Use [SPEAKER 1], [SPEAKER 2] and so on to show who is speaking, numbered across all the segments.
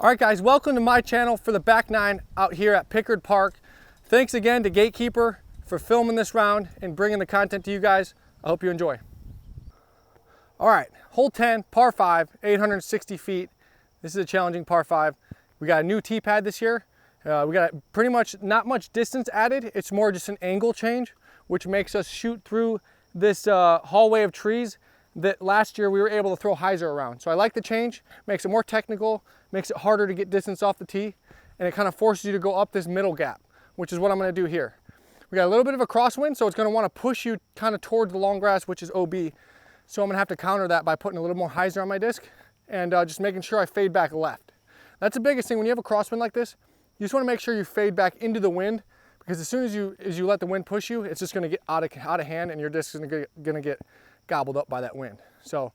[SPEAKER 1] All right guys, welcome to my channel for the back nine out here at Pickard Park. Thanks again to Gatekeeper for filming this round and bringing the content to you guys. I hope you enjoy. All right, hole 10, par 5, 860 feet. This is a challenging par 5. We got a new tee pad this year. We got pretty much not much distance added. It's more just an angle change, which makes us shoot through this hallway of trees that last year we were able to throw hyzer around. So I like the change, makes it more technical, makes it harder to get distance off the tee, and it kind of forces you to go up this middle gap, which is what I'm gonna do here. We got a little bit of a crosswind, so it's gonna wanna push you kind of towards the long grass, which is OB. So I'm gonna have to counter that by putting a little more hyzer on my disc and just making sure I fade back left. That's the biggest thing when you have a crosswind like this. You just wanna make sure you fade back into the wind, because as soon as you let the wind push you, it's just gonna get out of hand and your disc is gonna get gobbled up by that wind. So,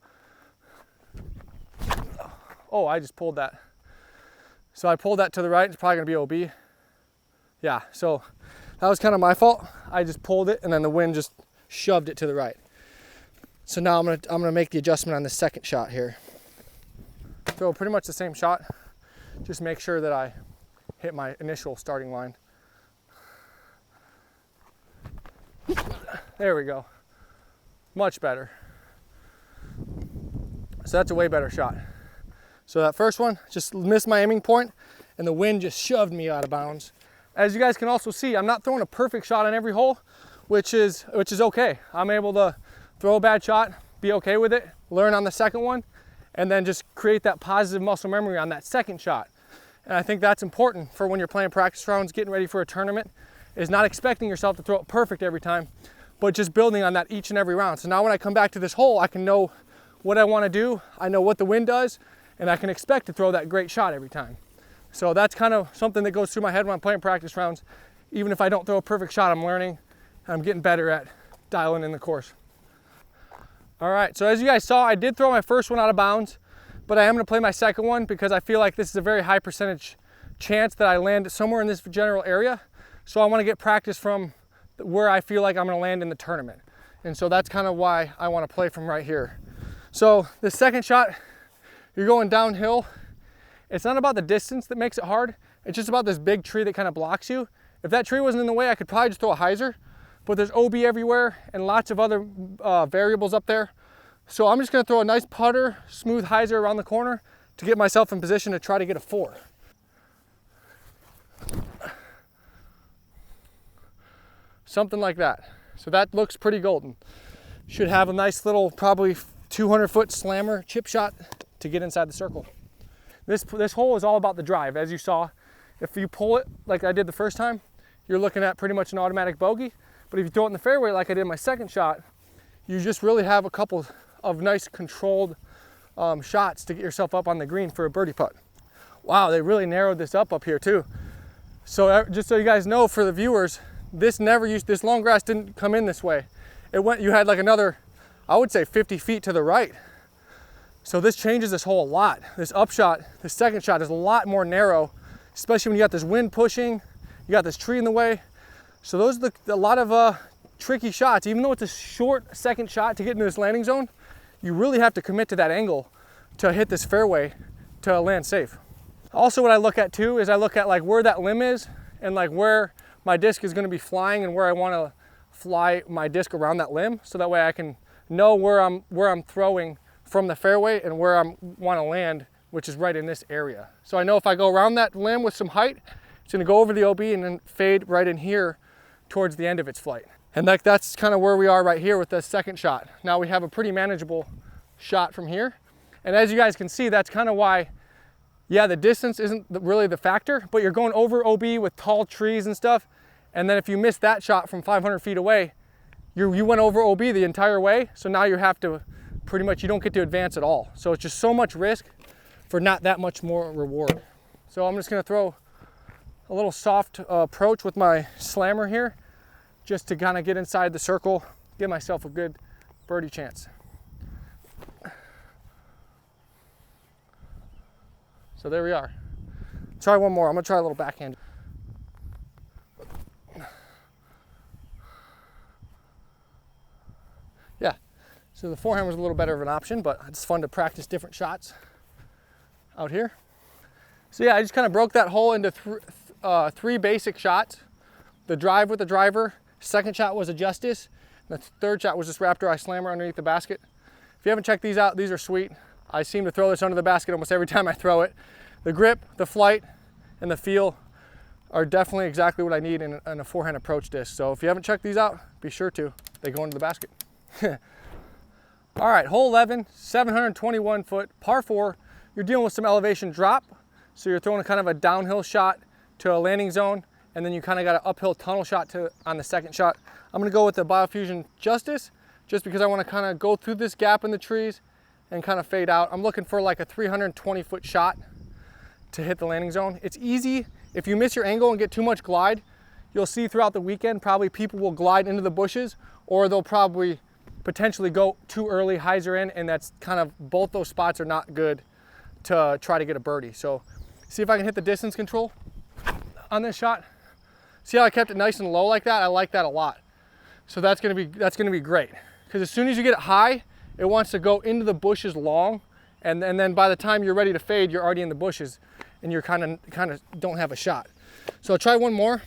[SPEAKER 1] oh, I just pulled that. So I pulled that to the right. It's probably gonna be OB. Yeah, so that was kind of my fault. I just pulled it and then the wind just shoved it to the right. So now I'm gonna make the adjustment on the second shot here. So pretty much the same shot. Just make sure that I hit my initial starting line. There we go. Much better. So that's a way better shot. So that first one, just missed my aiming point and the wind just shoved me out of bounds. As you guys can also see, I'm not throwing a perfect shot on every hole, which is okay. I'm able to throw a bad shot, be okay with it, learn on the second one, and then just create that positive muscle memory on that second shot. And I think that's important for when you're playing practice rounds, getting ready for a tournament, is not expecting yourself to throw it perfect every time, but just building on that each and every round. So now when I come back to this hole, I can know what I want to do, I know what the wind does, and I can expect to throw that great shot every time. So that's kind of something that goes through my head when I'm playing practice rounds. Even if I don't throw a perfect shot, I'm learning, I'm getting better at dialing in the course. All right, so as you guys saw, I did throw my first one out of bounds, but I am gonna play my second one because I feel like this is a very high percentage chance that I land somewhere in this general area. So I wanna get practice from where I feel like I'm gonna land in the tournament. And so that's kind of why I wanna play from right here. So the second shot, you're going downhill. It's not about the distance that makes it hard. It's just about this big tree that kind of blocks you. If that tree wasn't in the way, I could probably just throw a hyzer, but there's OB everywhere and lots of other variables up there. So I'm just gonna throw a nice putter, smooth hyzer around the corner to get myself in position to try to get a 4. Something like that. So that looks pretty golden. Should have a nice little, probably 200-foot slammer chip shot to get inside the circle. This hole is all about the drive. As you saw, if you pull it like I did the first time, you're looking at pretty much an automatic bogey. But if you throw it in the fairway like I did my second shot, you just really have a couple of nice controlled shots to get yourself up on the green for a birdie putt. Wow, they really narrowed this up here too. So just so you guys know, for the viewers, this long grass didn't come in this way. You had like another, I would say 50 feet to the right. So this changes this hole a lot. This upshot, the second shot is a lot more narrow, especially when you got this wind pushing, you got this tree in the way. So those are a lot of tricky shots. Even though it's a short second shot to get into this landing zone, you really have to commit to that angle to hit this fairway to land safe. Also what I look at too is I look at like where that limb is and like where my disc is gonna be flying and where I wanna fly my disc around that limb, so that way I can know where I'm throwing from the fairway and where I want to land, which is right in this area. So I know if I go around that limb with some height, it's going to go over the OB and then fade right in here towards the end of its flight. And that's kind of where we are right here with the second shot. Now we have a pretty manageable shot from here. And as you guys can see, that's kind of why, yeah, the distance isn't really the factor, but you're going over OB with tall trees and stuff. And then if you miss that shot from 500 feet away, you went over OB the entire way. So now you have to pretty much, you don't get to advance at all. So it's just so much risk for not that much more reward. So I'm just gonna throw a little soft approach with my slammer here, just to kind of get inside the circle, give myself a good birdie chance. So there we are. Try one more. I'm gonna try a little backhand. Yeah, so the forehand was a little better of an option, but it's fun to practice different shots out here. So yeah, I just kind of broke that hole into three basic shots. The drive with the driver, second shot was a Justice, and the third shot was this Raptor Eye Slammer underneath the basket. If you haven't checked these out, these are sweet. I seem to throw this under the basket almost every time I throw it. The grip, the flight, and the feel are definitely exactly what I need in a forehand approach disc. So if you haven't checked these out, be sure to. They go into the basket. All right, hole 11, 721 foot, par 4. You're dealing with some elevation drop. So you're throwing kind of a downhill shot to a landing zone, and then you kind of got an uphill tunnel shot on the second shot. I'm gonna go with the Biofusion Justice, just because I wanna kind of go through this gap in the trees and kind of fade out. I'm looking for like a 320 foot shot to hit the landing zone. It's easy. If you miss your angle and get too much glide, you'll see throughout the weekend, probably people will glide into the bushes, or they'll probably potentially go too early, hyzer in, and that's kind of, both those spots are not good to try to get a birdie. So see if I can hit the distance control on this shot. See how I kept it nice and low like that? I like that a lot. So that's gonna be great. Because as soon as you get it high, it wants to go into the bushes long, and then by the time you're ready to fade, you're already in the bushes, and you're kind of don't have a shot. So I'll try one more.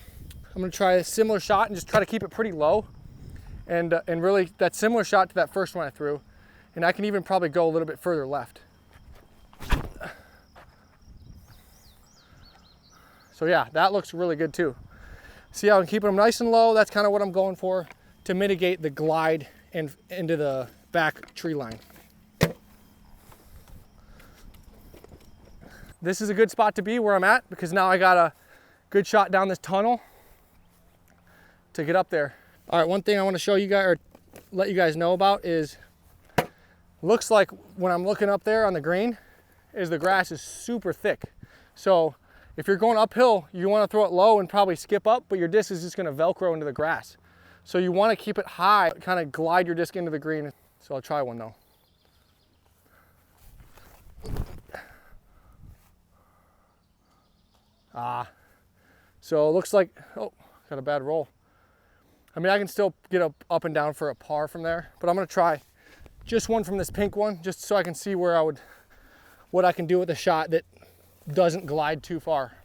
[SPEAKER 1] I'm gonna try a similar shot and just try to keep it pretty low, and really that similar shot to that first one I threw, and I can even probably go a little bit further left. So yeah, that looks really good too. See how I'm keeping them nice and low? That's kind of what I'm going for to mitigate the glide and into the back tree line. This is a good spot to be where I'm at, because now I got a good shot down this tunnel to get up there. All right, one thing I want to show you guys, or let you guys know about, is looks like when I'm looking up there on the green, is the grass is super thick. So if you're going uphill, you want to throw it low and probably skip up, but your disc is just going to Velcro into the grass. So you want to keep it high, kind of glide your disc into the green. So I'll try one though. So it looks like, oh, got a bad roll. I mean, I can still get up and down for a par from there, but I'm going to try just one from this pink one, just so I can see what I can do with a shot that doesn't glide too far.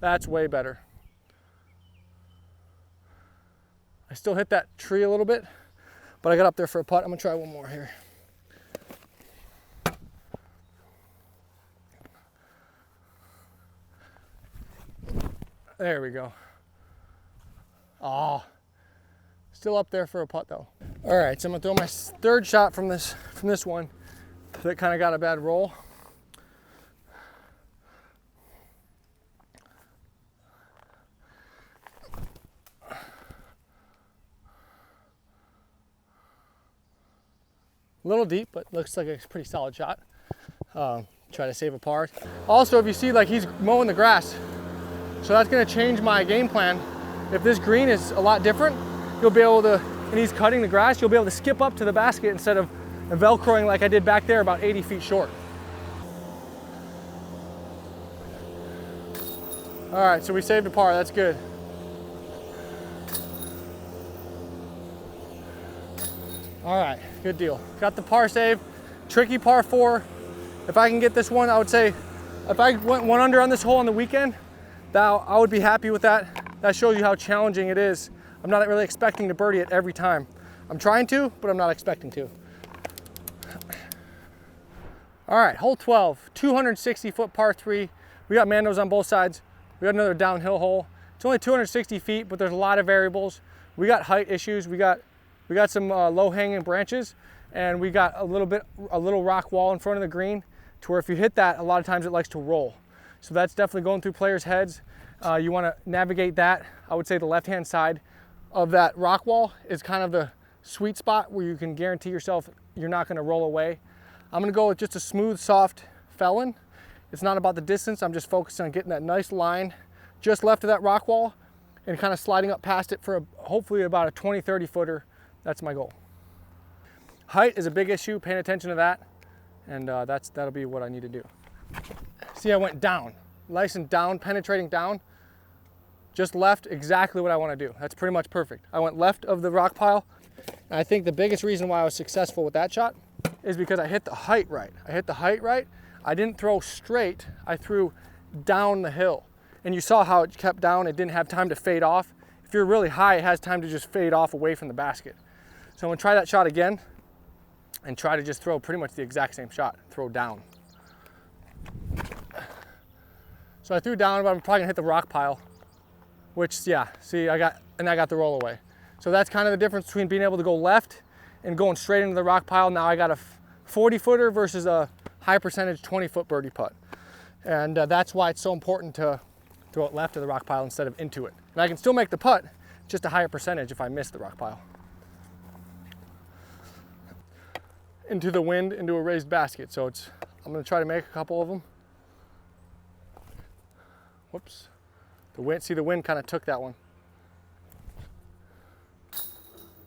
[SPEAKER 1] That's way better. I still hit that tree a little bit, but I got up there for a putt. I'm gonna try one more here. There we go. Oh, still up there for a putt though. All right, so I'm gonna throw my third shot from this one that kind of got a bad roll. A little deep, but looks like a pretty solid shot. Try to save a par. Also, if you see, like, he's mowing the grass, so that's gonna change my game plan. If this green is a lot different, you'll be able to, and he's cutting the grass, you'll be able to skip up to the basket instead of Velcroing like I did back there about 80 feet short. All right, so we saved a par, that's good. All right, good deal. Got the par save, tricky par 4. If I can get this one, I would say, if I went 1 under on this hole on the weekend, I would be happy with that. That shows you how challenging it is. I'm not really expecting to birdie it every time. I'm trying to, but I'm not expecting to. All right, hole 12, 260 foot par 3. We got Mandos on both sides. We got another downhill hole. It's only 260 feet, but there's a lot of variables. We got height issues. We got some low hanging branches, and we got a little rock wall in front of the green, to where if you hit that, a lot of times it likes to roll. So that's definitely going through players' heads. You want to navigate that. I would say the left-hand side of that rock wall is kind of the sweet spot where you can guarantee yourself you're not going to roll away. I'm going to go with just a smooth, soft felon. It's not about the distance. I'm just focused on getting that nice line just left of that rock wall and kind of sliding up past it for hopefully about a 20, 30 footer. That's my goal. Height is a big issue. Paying attention to that, and that'll be what I need to do. See, I went down, nice and down, penetrating down. Just left, exactly what I want to do. That's pretty much perfect. I went left of the rock pile And I think the biggest reason why I was successful with that shot is because I hit the height right. I didn't throw straight, I threw down the hill. And you saw how it kept down, it didn't have time to fade off. If you're really high, it has time to just fade off away from the basket. So I'm gonna try that shot again and try to just throw pretty much the exact same shot, throw down. So I threw down, but I'm probably gonna hit the rock pile, which, yeah, see, I got the roll away. So that's kind of the difference between being able to go left and going straight into the rock pile. Now I got a 40 footer versus a high percentage 20-foot birdie putt. And that's why it's so important to throw it left of the rock pile instead of into it. And I can still make the putt, just a higher percentage if I miss the rock pile. Into the wind, into a raised basket. So I'm gonna try to make a couple of them. Whoops. The wind kind of took that one.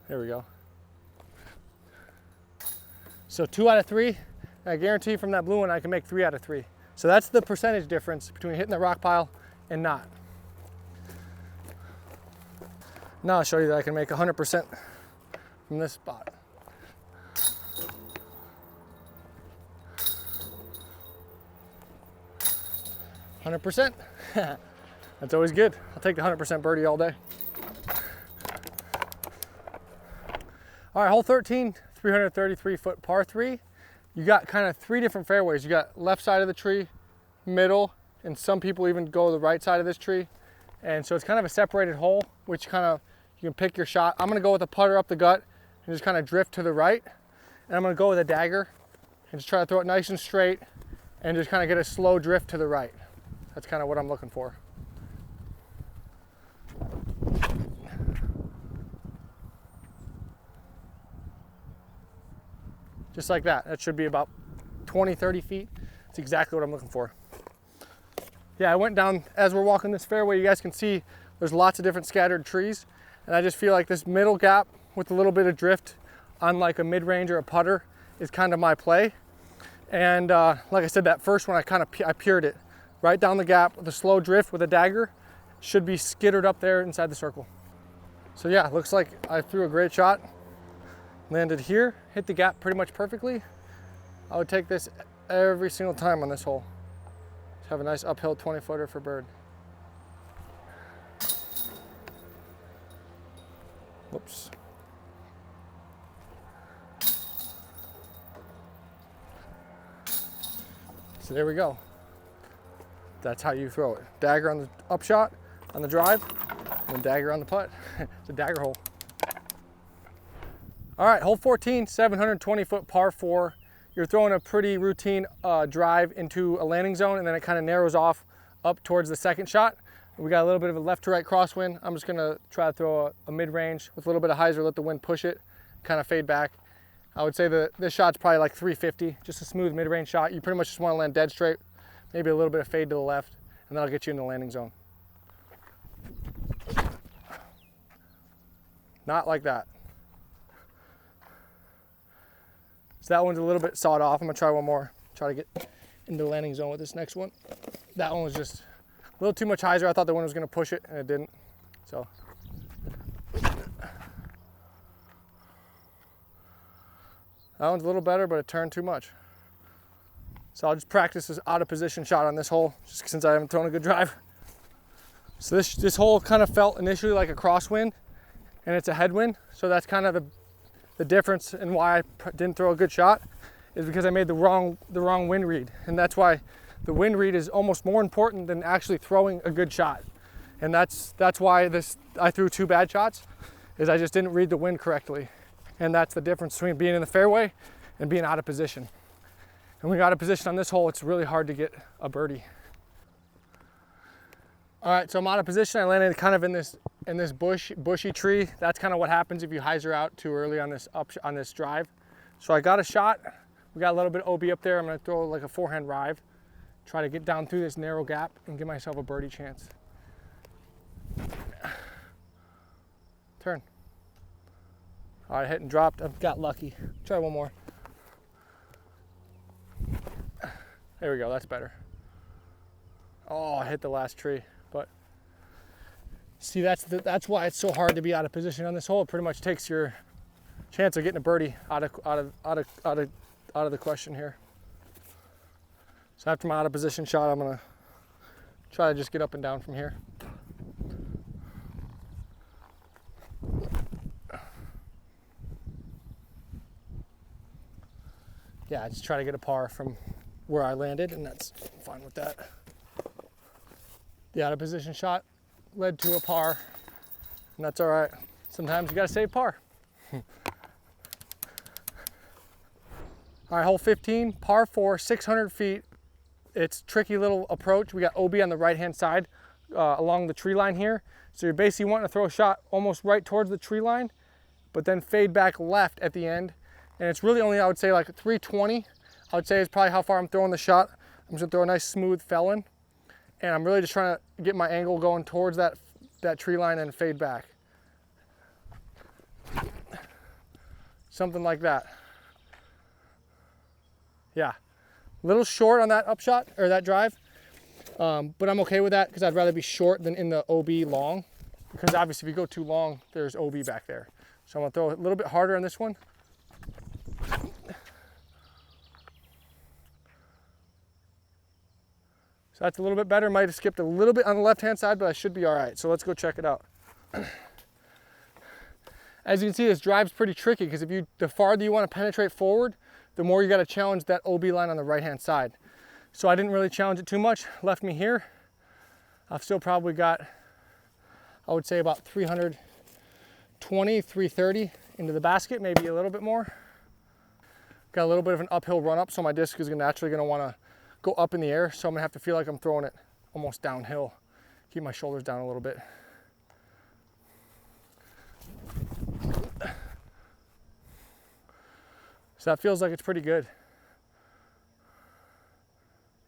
[SPEAKER 1] There we go. So 2 out of 3. I guarantee from that blue one I can make 3 out of 3. So that's the percentage difference between hitting the rock pile and not. Now I'll show you that I can make 100% from this spot. %. That's always good. I'll take the 100% birdie all day. All right, hole 13, 333-foot par 3. You got kind of 3 different fairways. You got left side of the tree, middle, and some people even go the right side of this tree. And so it's kind of a separated hole, which kind of, you can pick your shot. I'm gonna go with a putter up the gut and just kind of drift to the right. And I'm gonna go with a dagger and just try to throw it nice and straight and just kind of get a slow drift to the right. That's kind of what I'm looking for. Just like that. That should be about 20, 30 feet. That's exactly what I'm looking for. Yeah, I went down, as we're walking this fairway, you guys can see there's lots of different scattered trees. And I just feel like this middle gap with a little bit of drift on like a mid-range or a putter is kind of my play. And like I said, that first one, I pured it right down the gap with a slow drift with a dagger. Should be skittered up there inside the circle. So yeah, looks like I threw a great shot. Landed here, hit the gap pretty much perfectly. I would take this every single time on this hole. Just have a nice uphill 20-footer for bird. Whoops. So there we go. That's how you throw it. Dagger on the upshot, on the drive, and then dagger on the putt. It's a dagger hole. All right, hole 14, 720-foot par 4. You're throwing a pretty routine drive into a landing zone, and then it kind of narrows off up towards the second shot. We got a little bit of a left to right crosswind. I'm just gonna try to throw a mid-range with a little bit of hyzer, let the wind push it, kind of fade back. I would say that this shot's probably like 350, just a smooth mid-range shot. You pretty much just wanna land dead straight, maybe a little bit of fade to the left, and that'll get you in the landing zone. Not like that. So that one's a little bit sawed off. I'm gonna try one more, try to get into the landing zone with this next one. That one was just a little too much hyzer. I thought the wind was gonna push it, and it didn't. So. That one's a little better, but it turned too much. So I'll just practice this out of position shot on this hole, just since I haven't thrown a good drive. So this hole kind of felt initially like a crosswind, and it's a headwind. So that's kind of the difference in why I didn't throw a good shot, is because I made the wrong wind read. And that's why the wind read is almost more important than actually throwing a good shot. And that's why I threw 2 bad shots, is I just didn't read the wind correctly. And that's the difference between being in the fairway and being out of position. And when you're out of position on this hole, it's really hard to get a birdie. All right, so I'm out of position. I landed kind of in this bushy tree. That's kind of what happens if you hyzer out too early on this drive. So I got a shot. We got a little bit of OB up there. I'm gonna throw like a forehand drive, try to get down through this narrow gap and give myself a birdie chance. Turn. All right, hit and dropped. I've got lucky. Try one more. There we go, that's better. Oh, I hit the last tree. But see, that's why it's so hard to be out of position on this hole. It pretty much takes your chance of getting a birdie out of the question here. So after my out of position shot, I'm gonna try to just get up and down from here. Yeah, I just try to get a par from where I landed, and that's fine with that. The out of position shot led to a par, and that's all right. Sometimes you gotta save par. All right, hole 15, par 4, 600 feet. It's a tricky little approach. We got OB on the right-hand side along the tree line here. So you're basically wanting to throw a shot almost right towards the tree line, but then fade back left at the end. And it's really only, I would say, like 320. I would say is probably how far I'm throwing the shot. I'm just gonna throw a nice smooth felon. And I'm really just trying to get my angle going towards that tree line and fade back. Something like that. Yeah, a little short on that upshot, or that drive. But I'm okay with that because I'd rather be short than in the OB long. Because obviously if you go too long, there's OB back there. So I'm gonna throw a little bit harder on this one. So that's a little bit better. Might have skipped a little bit on the left-hand side, but I should be all right. So let's go check it out. As you can see, this drive's pretty tricky because the farther you want to penetrate forward, the more you got to challenge that OB line on the right-hand side. So I didn't really challenge it too much. Left me here. I've still probably got, I would say about 320, 330 into the basket, maybe a little bit more. Got a little bit of an uphill run up, so my disc is naturally going to want to go up in the air, so I'm gonna have to feel like I'm throwing it almost downhill. Keep my shoulders down a little bit. So that feels like it's pretty good.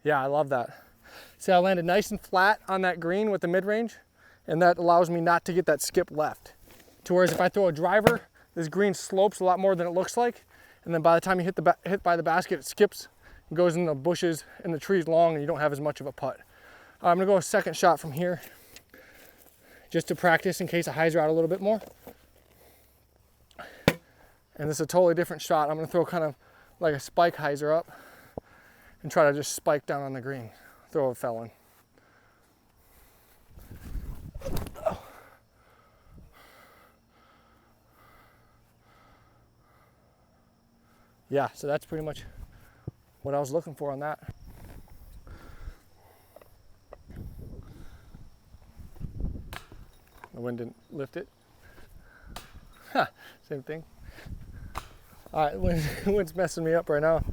[SPEAKER 1] Yeah, I love that. See, I landed nice and flat on that green with the mid-range, and that allows me not to get that skip left. To whereas if I throw a driver, this green slopes a lot more than it looks like, and then by the time you hit by the basket, it skips, goes in the bushes and the trees long, and you don't have as much of a putt. I'm gonna go a second shot from here just to practice in case I hyzer out a little bit more. And this is a totally different shot. I'm gonna throw kind of like a spike hyzer up and try to just spike down on the green. Throw a felon. Yeah, so that's pretty much what I was looking for on that. The wind didn't lift it. Ha, same thing. All right, wind's messing me up right now.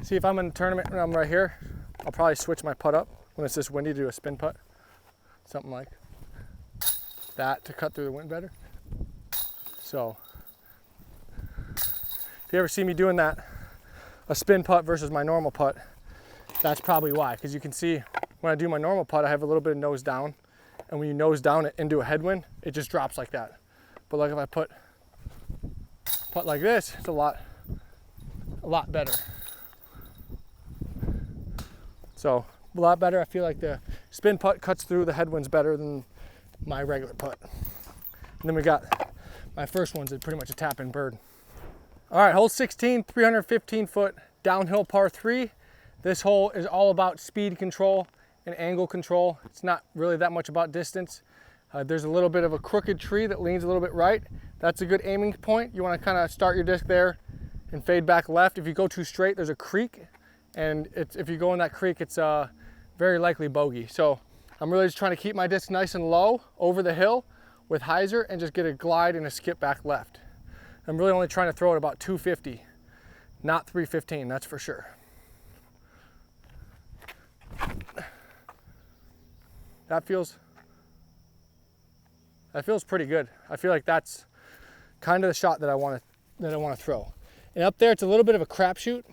[SPEAKER 1] See, if I'm in a tournament and I'm right here, I'll probably switch my putt up when it's this windy to do a spin putt. Something like that to cut through the wind better. So, if you ever see me doing that, a spin putt versus my normal putt, that's probably why. Because you can see when I do my normal putt, I have a little bit of nose down. And when you nose down it into a headwind, it just drops like that. But like if I putt like this, it's a lot better. So a lot better. I feel like the spin putt cuts through the headwinds better than my regular putt. And then we got my first one's pretty much a tap-in bird. All right, hole 16, 315 foot downhill par 3. This hole is all about speed control and angle control. It's not really that much about distance. There's a little bit of a crooked tree that leans a little bit right. That's a good aiming point. You want to kind of start your disc there and fade back left. If you go too straight, there's a creek, and if you go in that creek, it's very likely bogey. So I'm really just trying to keep my disc nice and low over the hill with hyzer and just get a glide and a skip back left. I'm really only trying to throw it about 250, not 315, that's for sure. That feels pretty good. I feel like that's kind of the shot that I want to throw. And up there, it's a little bit of a crapshoot.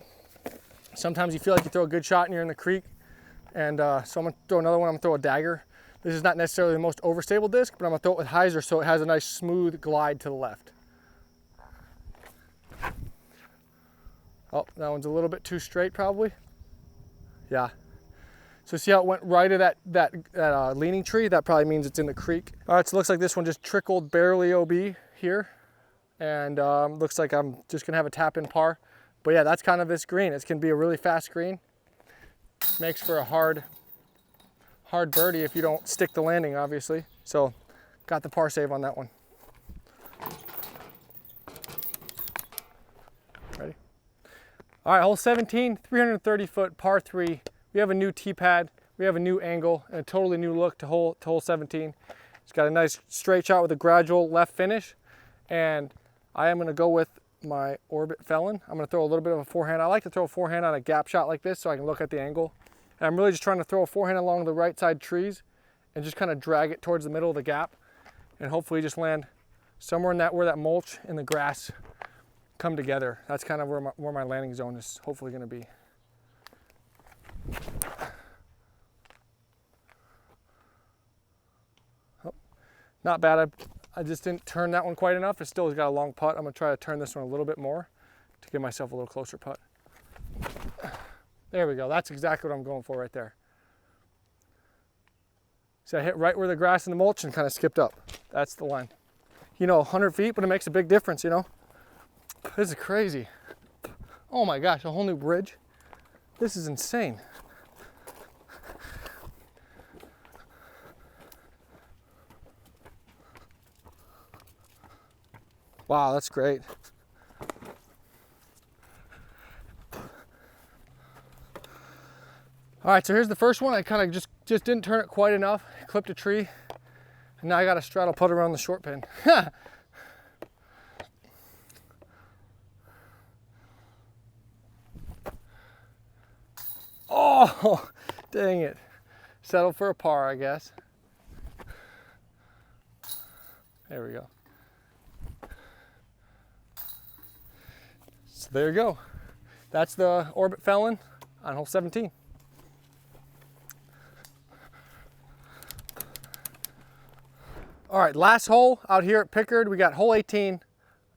[SPEAKER 1] Sometimes you feel like you throw a good shot and you're in the creek. And so I'm gonna throw another one. I'm gonna throw a dagger. This is not necessarily the most overstable disc, but I'm gonna throw it with hyzer so it has a nice smooth glide to the left. Oh, that one's a little bit too straight probably. Yeah. So see how it went right of that leaning tree? That probably means it's in the creek. All right, so it looks like this one just trickled barely OB here. And looks like I'm just gonna have a tap in par. But yeah, that's kind of this green. It's gonna be a really fast green. Makes for a hard birdie if you don't stick the landing, obviously. So got the par save on that one. Ready? All right, hole 17, 330 foot par 3. We have a new tee pad. We have a new angle and a totally new look to hole 17. It's got a nice straight shot with a gradual left finish. And I am gonna go with my Orbit Felon. I'm gonna throw a little bit of a forehand. I like to throw a forehand on a gap shot like this so I can look at the angle. And I'm really just trying to throw a forehand along the right side trees and just kind of drag it towards the middle of the gap and hopefully just land somewhere in that where that mulch and the grass come together. That's kind of where my landing zone is hopefully gonna be. Oh, not bad. I just didn't turn that one quite enough. It still has got a long putt. I'm gonna try to turn this one a little bit more to give myself a little closer putt. There we go. That's exactly what I'm going for right there. See, I hit right where the grass and the mulch and kind of skipped up. That's the line. You know, 100 feet, but it makes a big difference, you know? This is crazy. Oh my gosh, a whole new bridge. This is insane. Wow, that's great. All right, so here's the first one. I kind of just didn't turn it quite enough. Clipped a tree, and now I got a straddle putt around the short pin. Oh, dang it. Settled for a par, I guess. There we go. So there you go. That's the Orbit Felon on hole 17. All right, last hole out here at Pickard. We got hole 18,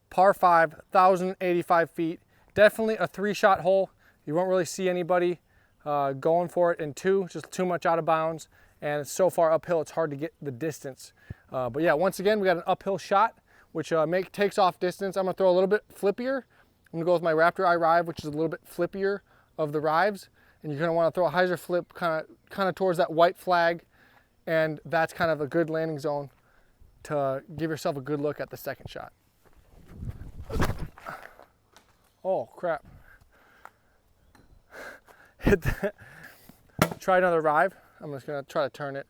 [SPEAKER 1] par 5, 1,085 feet. Definitely a 3-shot hole. You won't really see anybody going for it in 2, just too much out of bounds. And it's so far uphill, it's hard to get the distance. But yeah, once again, we got an uphill shot, which takes off distance. I'm gonna throw a little bit flippier. I'm gonna go with my Raptor Eye Rive, which is a little bit flippier of the Rives. And you're gonna wanna throw a hyzer flip kind of towards that white flag. And that's kind of a good landing zone to give yourself a good look at the second shot. Oh, crap. Hit that. Try another Rive. I'm just gonna try to turn it,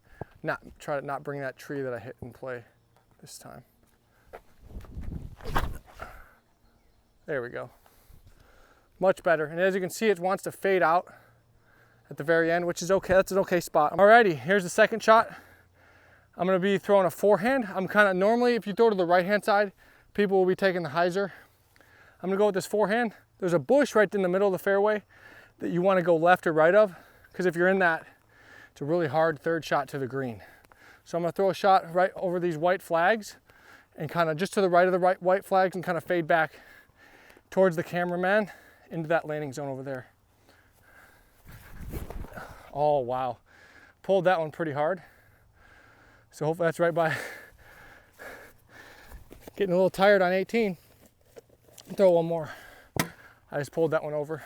[SPEAKER 1] try to not bring that tree that I hit in play this time. There we go. Much better. And as you can see, it wants to fade out at the very end, which is okay. That's an okay spot. Alrighty, here's the second shot. I'm gonna be throwing a forehand. I'm kind of, normally if you throw to the right-hand side, people will be taking the hyzer. I'm gonna go with this forehand. There's a bush right in the middle of the fairway that you wanna go left or right of, because if you're in that, it's a really hard third shot to the green. So I'm gonna throw a shot right over these white flags and kind of just to the right of the white flags and kind of fade back towards the cameraman into that landing zone over there. Oh, wow. Pulled that one pretty hard. So hopefully that's right by. Getting a little tired on 18. Throw one more. I just pulled that one over.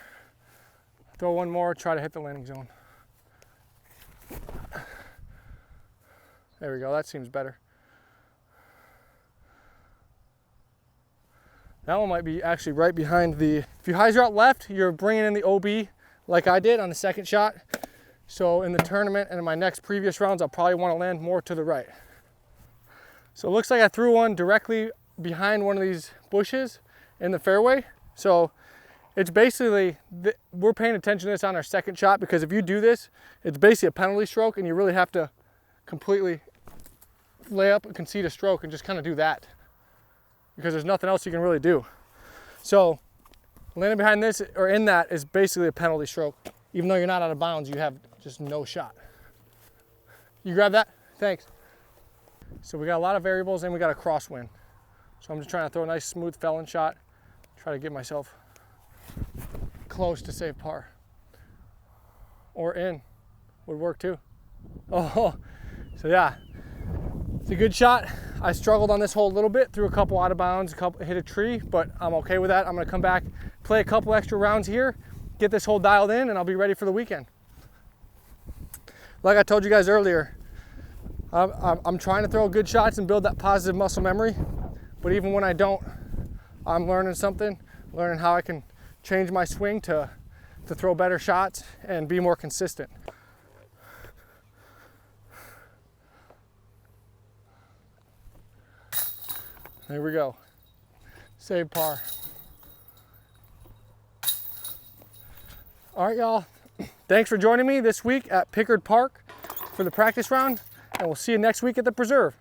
[SPEAKER 1] Throw one more, try to hit the landing zone. There we go, that seems better. That one might be actually right behind the, if you hyzer out left, you're bringing in the OB like I did on the second shot. So in the tournament and in my next previous rounds, I'll probably want to land more to the right. So it looks like I threw one directly behind one of these bushes in the fairway. So it's basically, we're paying attention to this on our second shot, because if you do this, it's basically a penalty stroke and you really have to completely lay up and concede a stroke and just kind of do that, because there's nothing else you can really do. So landing behind this or in that is basically a penalty stroke. Even though you're not out of bounds, you have just no shot. You grab that? Thanks. So we got a lot of variables and we got a crosswind. So I'm just trying to throw a nice smooth Felon shot, try to get myself close to save par. Or in. would work too. Oh, so yeah, it's a good shot. I struggled on this hole a little bit, threw a couple out of bounds, hit a tree, but I'm okay with that. I'm gonna come back, play a couple extra rounds here, get this hole dialed in, and I'll be ready for the weekend. Like I told you guys earlier, I'm trying to throw good shots and build that positive muscle memory, but even when I don't, I'm learning something, learning how I can change my swing to throw better shots and be more consistent. There we go. Save par. All right, y'all. Thanks for joining me this week at Pickard Park for the practice round, and we'll see you next week at the preserve.